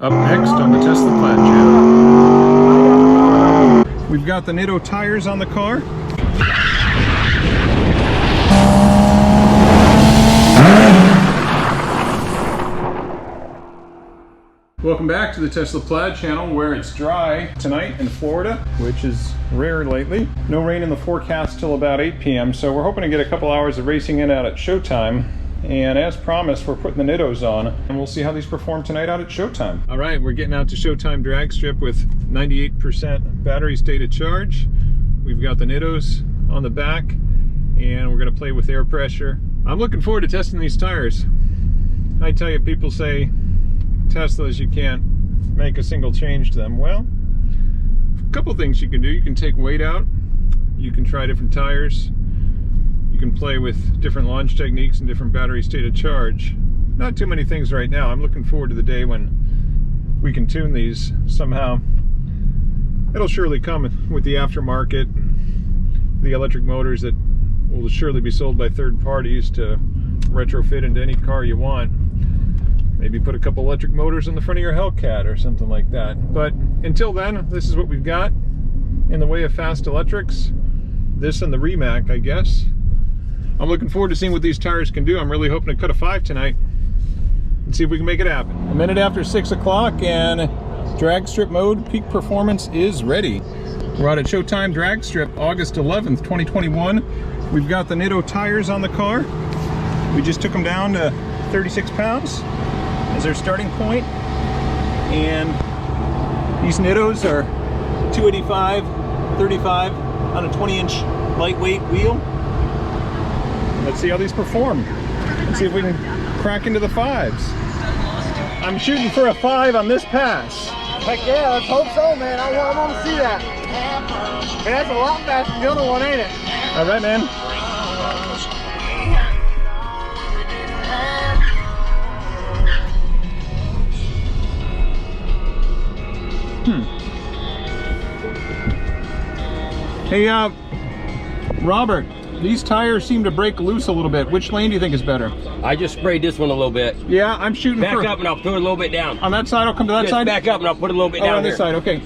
Up next on the Tesla Plaid channel, we've got the Nitto tires on the car. Welcome back to the Tesla Plaid channel, where it's dry tonight in Florida, which is rare lately. No rain in the forecast till about 8 p.m. So we're hoping to get a couple hours of racing in out at Showtime. And as promised, we're putting the Nittos on, and we'll see how these perform tonight out at Showtime. All right, we're getting out to Showtime Dragstrip with 98% battery state of charge. We've got the Nittos on the back, and we're gonna play with air pressure. I'm looking forward to testing these tires. I tell you, people say Teslas, you can't make a single change to them. Well, a couple things you can do. You can take weight out, you can try different tires, you can play with different launch techniques and different battery state of charge. Not too many things right now. I'm looking forward to the day when we can tune these somehow. It'll surely come with the aftermarket, the electric motors that will surely be sold by third parties to retrofit into any car you want. Maybe put a couple electric motors on the front of your Hellcat or something like that. But until then, this is what we've got in the way of fast electrics. This and the Rimac, I guess. I'm looking forward to seeing what these tires can do. I'm really hoping to cut a 5 tonight and see if we can make it happen. A minute after 6 o'clock and drag strip mode peak performance is ready. We're out at Showtime Dragstrip, August 11th, 2021. We've got the Nitto tires on the car. We just took them down to 36 pounds as their starting point. And these Nittos are 285, 35 on a 20-inch lightweight wheel. Let's see how these perform. Let's see if we can crack into the 5s. I'm shooting for a 5 on this pass. Heck yeah, let's hope so, man. I want to see that. And that's a lot faster than the other one, ain't it? All right, man. Hey, Robert, these tires seem to break loose a little bit. Which lane do you think is better? I just sprayed this one a little bit. Yeah, I'm shooting back for... up and I'll put it a little bit down. On that side, I'll come to that just side? Back up and I'll put it a little bit down on this side, okay.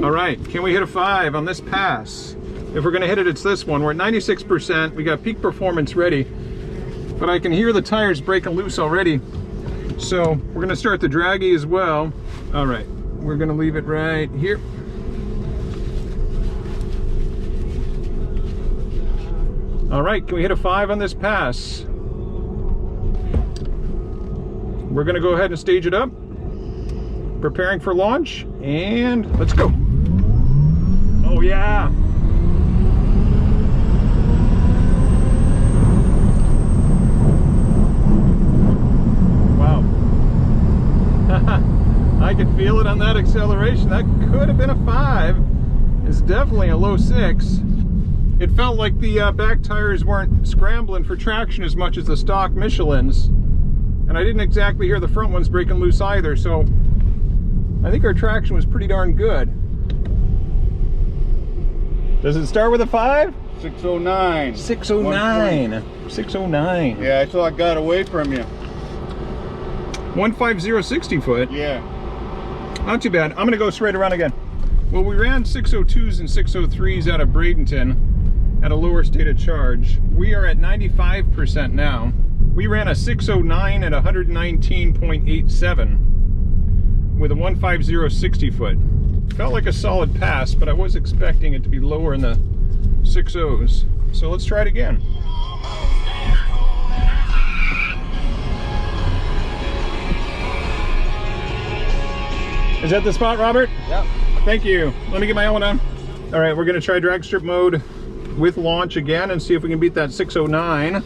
All right, can we hit a 5 on this pass? If we're gonna hit it, it's this one. We're at 96%, we got peak performance ready, but I can hear the tires breaking loose already. So we're gonna start the draggy as well. All right, we're gonna leave it right here. All right, can we hit a 5 on this pass? We're gonna go ahead and stage it up. Preparing for launch, and let's go. Oh yeah. Wow. I could feel it on that acceleration. That could have been a 5. It's definitely a low 6. It felt like the back tires weren't scrambling for traction as much as the stock Michelins. And I didn't exactly hear the front ones breaking loose either, so I think our traction was pretty darn good. Does it start with a 5? 609. 609. 609. Yeah, I thought I got away from you. 150 60 foot. Yeah. Not too bad. I'm gonna go straight around again. Well, we ran 602s and 603s out of Bradenton at a lower state of charge. We are at 95% now. We ran a 609 at 119.87 with a 150 60 foot. Felt like a solid pass, but I was expecting it to be lower in the 6.0s. So let's try it again. Is that the spot, Robert? Yep. Thank you. Let me get my own on. All right, we're gonna try drag strip mode with launch again and see if we can beat that 609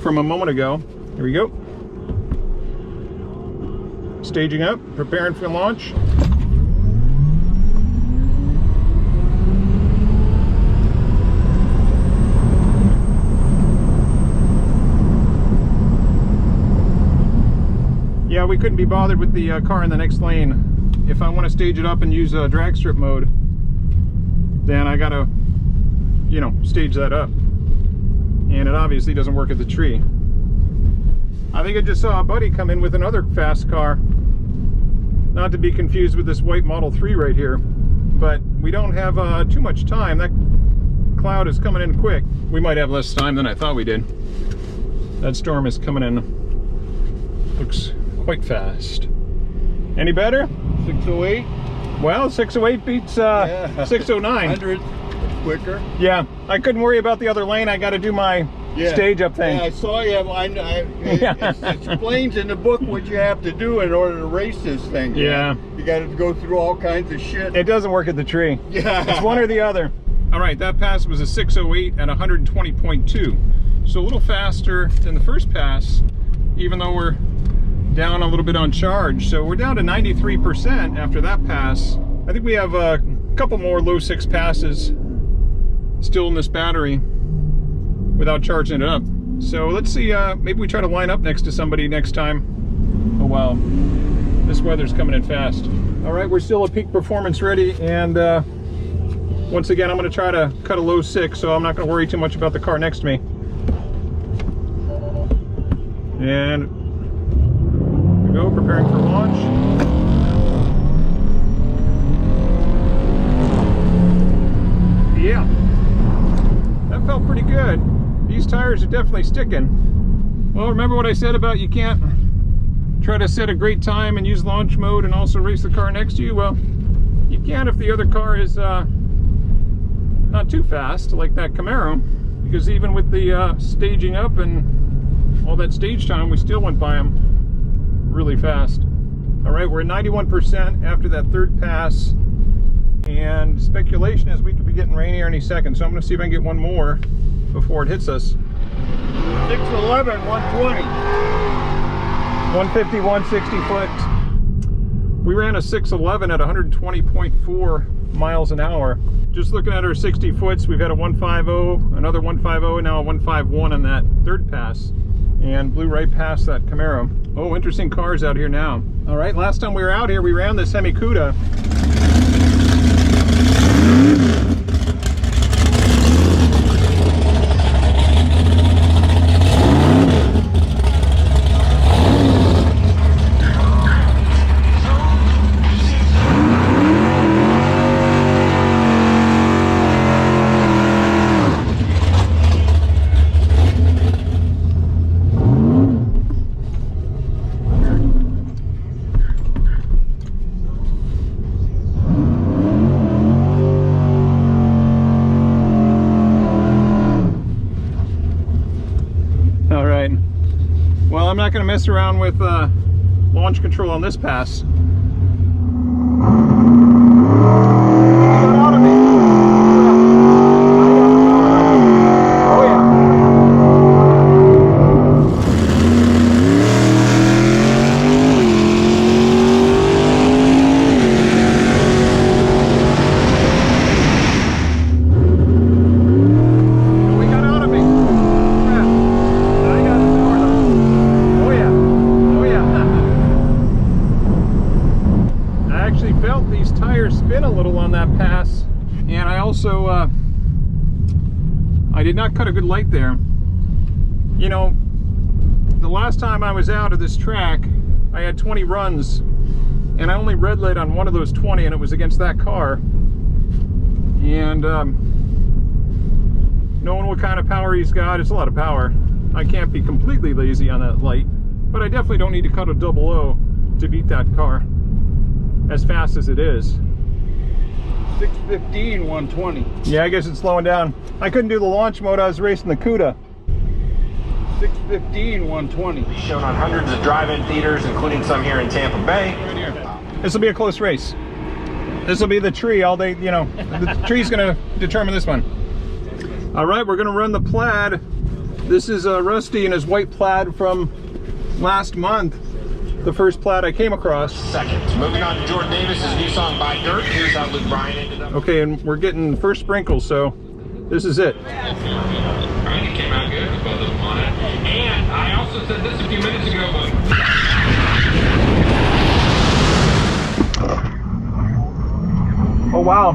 from a moment ago. Here we go. Staging up, preparing for launch. Yeah, we couldn't be bothered with the car in the next lane if I want to stage it up and use drag strip mode. then I gotta, you know, stage that up. And it obviously doesn't work at the tree. I think I just saw a buddy come in with another fast car. Not to be confused with this white Model 3 right here. But we don't have too much time. That cloud is coming in quick. We might have less time than I thought we did. That storm is coming in. Looks quite fast. Any better? 608. Well, 608 beats 609. 100 quicker. Yeah, I couldn't worry about the other lane. I got to do my stage up thing. Yeah, I saw you. It explains in the book what you have to do in order to race this thing. Yeah. You got to go through all kinds of shit. It doesn't work at the tree. Yeah. It's one or the other. All right, that pass was a 608 at 120.2. So a little faster than the first pass, even though we're down a little bit on charge. So we're down to 93% after that pass. I think we have a couple more low 6 passes still in this battery without charging it up. So let's see, maybe we try to line up next to somebody next time. Oh wow, this weather's coming in fast. All right, we're still at peak performance ready, and once again, I'm gonna try to cut a low 6, so I'm not gonna worry too much about the car next to me. And here we go, preparing for launch. Yeah, that felt pretty good. These tires are definitely sticking. Well, remember what I said about you can't try to set a great time and use launch mode and also race the car next to you? Well, you can if the other car is not too fast, like that Camaro, because even with the staging up and all that stage time, we still went by them really fast. All right, we're at 91% after that third pass, and speculation is we could be getting rainier any second, so I'm going to see if I can get one more before it hits us. 611, 120. 150, 160 foot. We ran a 611 at 120.4 miles an hour. Just looking at our 60 foots, we've had a 150, another 150, and now a 151 on that third pass, and blew right past that Camaro. Oh, interesting cars out here now. All right, last time we were out here, we ran this Hemi Cuda. Well, I'm not going to mess around with launch control on this pass. I did not cut a good light there. You know, the last time I was out of this track, I had 20 runs, and I only red lit on one of those 20, and it was against that car. And knowing what kind of power he's got, it's a lot of power. I can't be completely lazy on that light, but I definitely don't need to cut a double O to beat that car as fast as it is. 615, 120. Yeah, I guess it's slowing down. I couldn't do the launch mode. I was racing the Cuda. 615, 120. Shown on hundreds of drive-in theaters, including some here in Tampa Bay. This will be a close race. This will be the tree all day. You know, the tree's going to determine this one. All right, we're going to run the Plaid. This is Rusty in his white Plaid from last month. The first Plaid I came across. Seconds. Moving on to Jordan Davis's new song By Dirt. Here's how Luke Bryan ended up. Okay, and we're getting the first sprinkles, so this is it. Bryan came out good with both of them on it. And I also said this a few minutes ago, but Oh wow.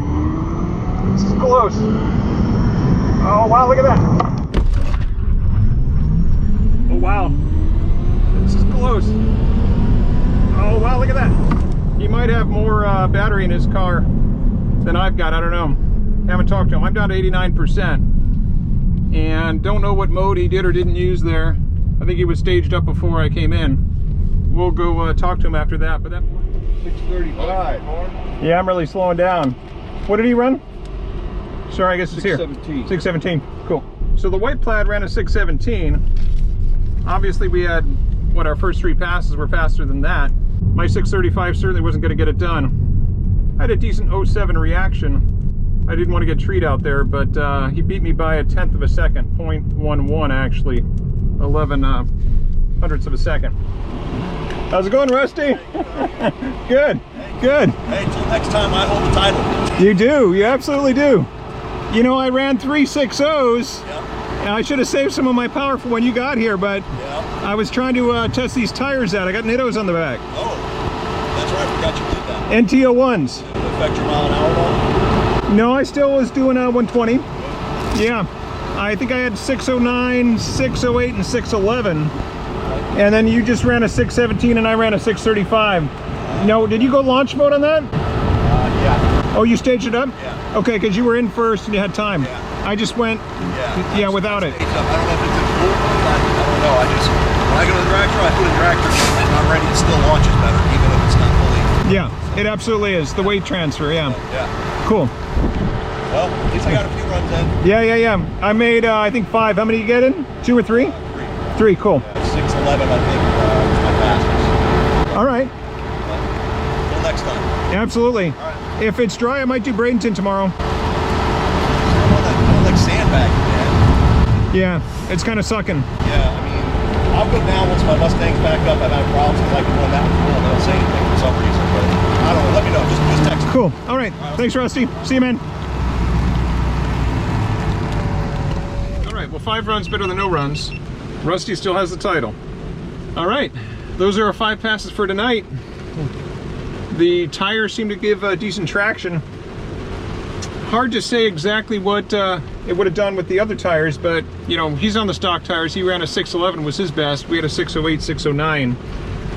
This is close. Oh wow, look at that. Oh wow. This is close. Oh wow, look at that. He might have more battery in his car than I've got. I don't know. Haven't talked to him. I'm down to 89%. And don't know what mode he did or didn't use there. I think he was staged up before I came in. We'll go talk to him after that. But that 635. yeah, I'm really slowing down. What did he run? Sorry, I guess it's 617. here. 617. Cool. So the white Plaid ran a 617. Obviously, we had what our first 3 passes were faster than that. My 635 certainly wasn't going to get it done. I had a decent 07 reaction. I didn't want to get treed out there, but he beat me by 1/10 of a second, 0.11 actually, 11 hundredths of a second. How's it going, Rusty? Good, good. Hey, till next time I hold the title. You do, you absolutely do. You know, I ran 3 6.0s, and I should have saved some of my power for when you got here, but I was trying to test these tires out. I got Nittos on the back. Oh, that's right, I forgot you did that. NT01s. Did it affect your mile an hour at all? No, I still was doing 120. Yeah, I think I had 609, 608, and 611. And then you just ran a 617 and I ran a 635. No, did you go launch mode on that? Yeah. Oh, you staged it up? Yeah. Okay, because you were in first and you had time. Yeah. I just went, yeah, without it. I don't know if it's in full, I don't know. When I go to the Dragstrip, I put in Dragstrip and I'm ready, it still launches better, even if it's not fully. Yeah, it absolutely is. The weight transfer, yeah. Yeah. Cool. Well, at least I got a few runs in. Yeah. I made, I think 5. How many did you get in? 2 or 3? 3, cool. 611, I think, was my fastest. All right. Till next time. Absolutely. Right. If it's dry, I might do Bradenton tomorrow. I don't like sandbagging, man. Yeah, it's kind of sucking. Yeah, I mean, I'll go down once my Mustang's back up. I've had problems because I can run that full and don't say anything for some reason. But I don't know. Let me know. Just text me. Cool. All right. Thanks, Rusty. See you, man. All right. Well, 5 runs better than no runs. Rusty still has the title. All right. Those are our 5 passes for tonight. The tires seem to give decent traction. Hard to say exactly what it would have done with the other tires, but you know, he's on the stock tires. He ran a 611 was his best. We had a 608, 609.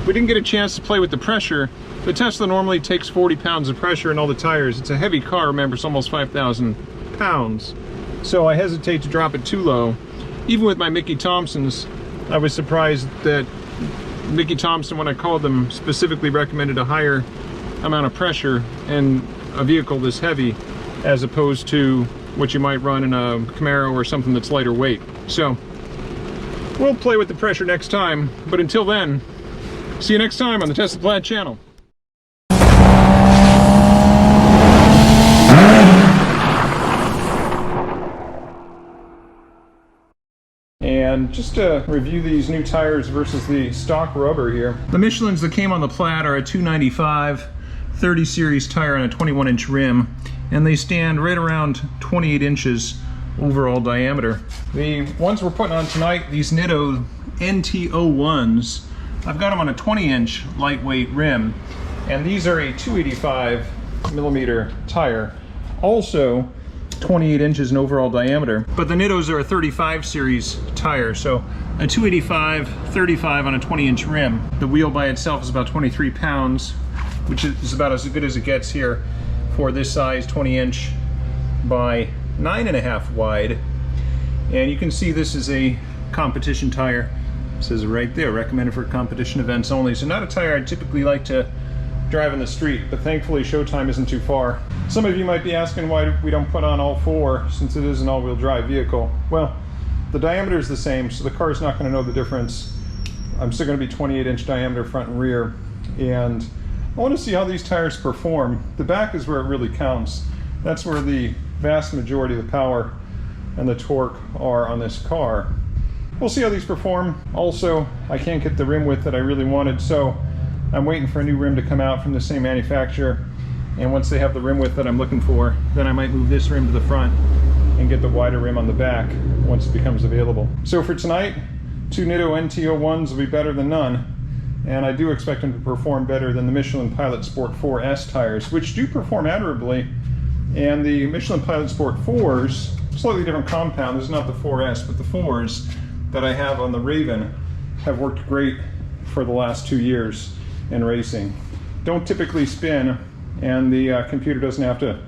We didn't get a chance to play with the pressure. The Tesla normally takes 40 pounds of pressure in all the tires. It's a heavy car, remember, it's almost 5,000 pounds. So I hesitate to drop it too low. Even with my Mickey Thompsons, I was surprised that Mickey Thompson, when I called them, specifically recommended a higher amount of pressure in a vehicle this heavy as opposed to what you might run in a Camaro or something that's lighter weight. So we'll play with the pressure next time, but until then, see you next time on the Tesla Plaid channel. And just to review these new tires versus the stock rubber here. The Michelins that came on the Plaid are a 295 30 series tire on a 21-inch rim, and they stand right around 28 inches overall diameter. The ones we're putting on tonight, these Nitto NT01s, I've got them on a 20-inch lightweight rim, and these are a 285 millimeter tire, also 28 inches in overall diameter. But the Nittos are a 35 series tire, so a 285, 35 on a 20-inch rim. The wheel by itself is about 23 pounds, which is about as good as it gets here for this size, 20-inch by 9.5 wide. And you can see this is a competition tire. It says right there, recommended for competition events only. So not a tire I typically like to drive in the street, but thankfully Showtime isn't too far. Some of you might be asking why we don't put on all 4 since it is an all-wheel drive vehicle. Well, the diameter is the same, so the car is not going to know the difference. I'm still going to be 28-inch diameter front and rear, and I want to see how these tires perform. The back is where it really counts. That's where the vast majority of the power and the torque are on this car. We'll see how these perform. Also, I can't get the rim width that I really wanted, so I'm waiting for a new rim to come out from the same manufacturer. And once they have the rim width that I'm looking for, then I might move this rim to the front and get the wider rim on the back once it becomes available. So for tonight, 2 Nitto NT01s will be better than none. And I do expect them to perform better than the Michelin Pilot Sport 4 S tires, which do perform admirably, And the Michelin Pilot Sport 4s, slightly different compound. This is not the 4S, but the 4s that I have on the Raven have worked great for the last 2 years in racing. Don't typically spin, and the computer doesn't have to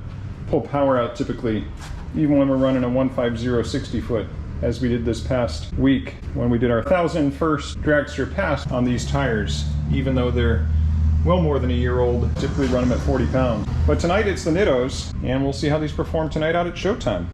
pull power out typically, even when we're running a 150 60 foot, as we did this past week when we did our 1,001st Dragstrip pass on these tires, even though they're well more than a year old. Typically run them at 40 pounds. But tonight it's the Nittos, and we'll see how these perform tonight out at Showtime.